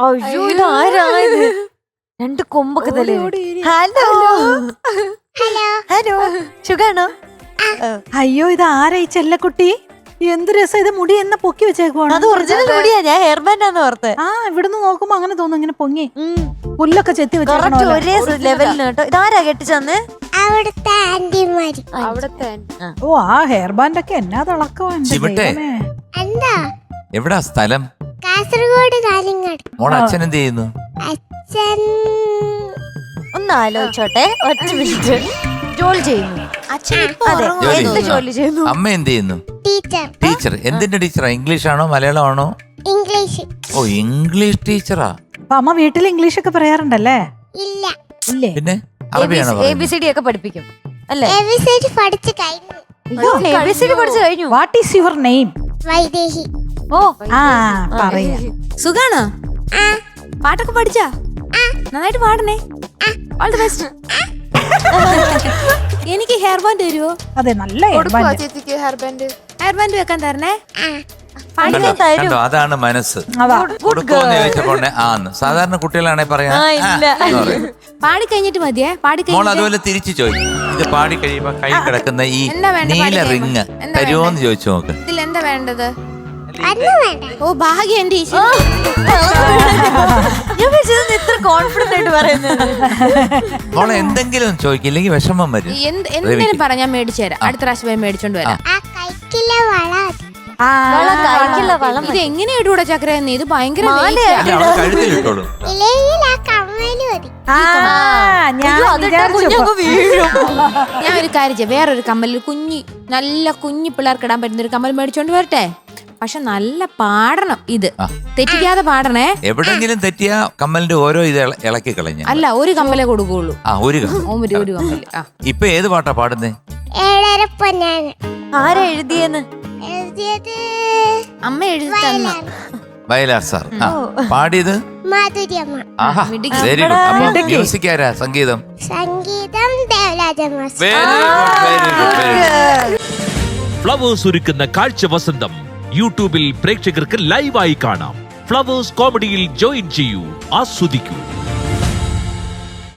അയ്യോ ഇത് ആരായത്? രണ്ട് കൊമ്പൊക്കെ തലേ. ഹലോ ഹലോ സുഖാണോ? അയ്യോ ഇത് ആരാ ഈ ചെല്ലക്കുട്ടി? എന്ത് രസം, ഇത് മുടി എന്നെ പൊക്കി വെച്ചേക്കുവാണ്. അത് ഒറിജിനൽ മുടിയാ, ഞാൻ ഹെയർ ബാൻഡാന്ന് ഓർത്ത്. ആ ഇവിടുന്ന് നോക്കുമ്പോ അങ്ങനെ തോന്നുന്നു, ഇങ്ങനെ പൊങ്ങി പുല്ലൊക്കെ ചെത്തി ഒരേ ലെവലിന് കേട്ടോ. ഇതാരാ കെട്ടിച്ചന്ന്? അവിടുത്തെ ആന്റിമാര്. ഓ ആ ഹെയർ ബാൻഡ് ഒക്കെ എന്നാ തിളക്കമാണ്. എന്താ എവിടാ സ്ഥലം? കാസർഗോഡ് കാലിങ്ങാട്. മോളെ അച്ഛൻ എന്ത് ചെയ്യുന്നു? അച്ഛൻ ഒന്ന് ആലോചിച്ചോട്ടെ, ഒറ്റ മിനിറ്റ്. ജോലി ചെയ്യുന്നു. എന്ത് ജോലി ചെയ്യുന്നു? അമ്മ എന്ത് ചെയ്യുന്നു? ടീച്ചർ. എന്തിന്റെ ടീച്ചറാ? ഇംഗ്ലീഷ് ആണോ മലയാളം ആണോ? ഇംഗ്ലീഷ്. ഓ ഇംഗ്ലീഷ് ടീച്ചറാ. അപ്പൊ അമ്മ വീട്ടിൽ ഇംഗ്ലീഷ് ഒക്കെ പറയാറുണ്ടല്ലേ? ഇല്ല. ഇല്ലേ? പിന്നെ അറബിയാണോ? ABCD ഒക്കെ പഠിപ്പിക്കും അല്ലേ? ABCD പഠിച്ചു കഴിഞ്ഞു. ABCD പഠിച്ചു കഴിഞ്ഞു. What is your name? Vaidehi. ഓ ആ പറയാ. സുഖാണോ? പാട്ടൊക്കെ പഠിച്ചാ? നന്നായിട്ട് പാടണേ. All the best. എനിക്ക് ഹെയർ ബാൻഡ് തരുമോ? അതെ നല്ല ഹെയർ ബാൻഡ്. ഹെയർ ബാൻഡ് വെക്കാൻ തരണേ. കണ്ടോ അതാണ് മനസ്സ്. കൊടുക്കുമെന്ന് ചോദിച്ചപ്പോ ആന്ന്. സാധാരണ കുട്ടികളാണെ പറയാ പാടി കഴിഞ്ഞിട്ട് മതിയേ. പാടി മോൾ അതുപോലെ തിരിച്ചു ചോദിക്കും. ഇത് പാടി കഴിയുമ്പോ കൈ കിടക്കുന്ന ഈ നീല റിങ് തരുമോന്ന് ചോദിച്ചു നോക്ക്. ഇതിൽ എന്താ വേണ്ടത്? വേണ്ട. ഓ ഭാഗ്യം എന്റെ ഈശോ. ഞാൻ വിചാരിച്ചത് ഇത്ര കോൺഫിഡന്റ് ആയിട്ട് പറയുന്നത്. മോളെ എന്തെങ്കിലും ചോദിക്കില്ലെങ്കിൽ വിഷമം വരും. എന്തെങ്കിലും പറ, ഞാൻ മേടിച്ചു തരാം. അടുത്ത പ്രാവശ്യം പോയി മേടിച്ചോണ്ട് വരാം. ആ കൈക്കിലെ വള. ഇത് എങ്ങനെ ഇടൂടെ ചക്രയെന്ന്? ഇത് ഭയങ്കര കഴുത്തിലിട്ടോളൂ. ഇല്ലെങ്കിൽ ആ കമ്മല് മതി. ഞാൻ ഒരു കാര്യം ചെയ്യാം, വേറൊരു കമ്മൽ നല്ല കുഞ്ഞി പിള്ളേർക്ക് ഇടാൻ പറ്റുന്ന ഒരു കമ്മൽ മേടിച്ചോണ്ട് വരട്ടെ. പക്ഷെ നല്ല പാടണം, ഇത് തെറ്റിക്കാതെ പാടണേ. എവിടെങ്കിലും തെറ്റിയ കമ്മലിന്റെ ഓരോ ഇത് ഇളക്കി കളഞ്ഞ. അല്ല, ഒരു കമ്മലേ കൊടുക്കുള്ളൂ. ഒരു കമ്മൽ. ഇപ്പൊ ഏത് പാട്ടാ പാടുന്നേ? ഏഴര പൊന്നാണ്. ആരാ എഴുതിയെന്ന്? എഴുതിയത് അമ്മ എഴുതി തന്നു. വയലാർ സാർ. പാടിയത് മാധുര്യമ്മ. Very good. അപ്പൊ മ്യൂസിക് ആരാ? സംഗീതം Devaraja master. Very good. Flowers ഒരുക്കുന്ന കാഴ്ച വസന്തം യൂട്യൂബിൽ പ്രേക്ഷകർക്ക് ലൈവായി കാണാം. ഫ്ലവേഴ്സ് കോമഡിയിൽ ജോയിൻ ചെയ്യൂ, ആസ്വദിക്കൂ.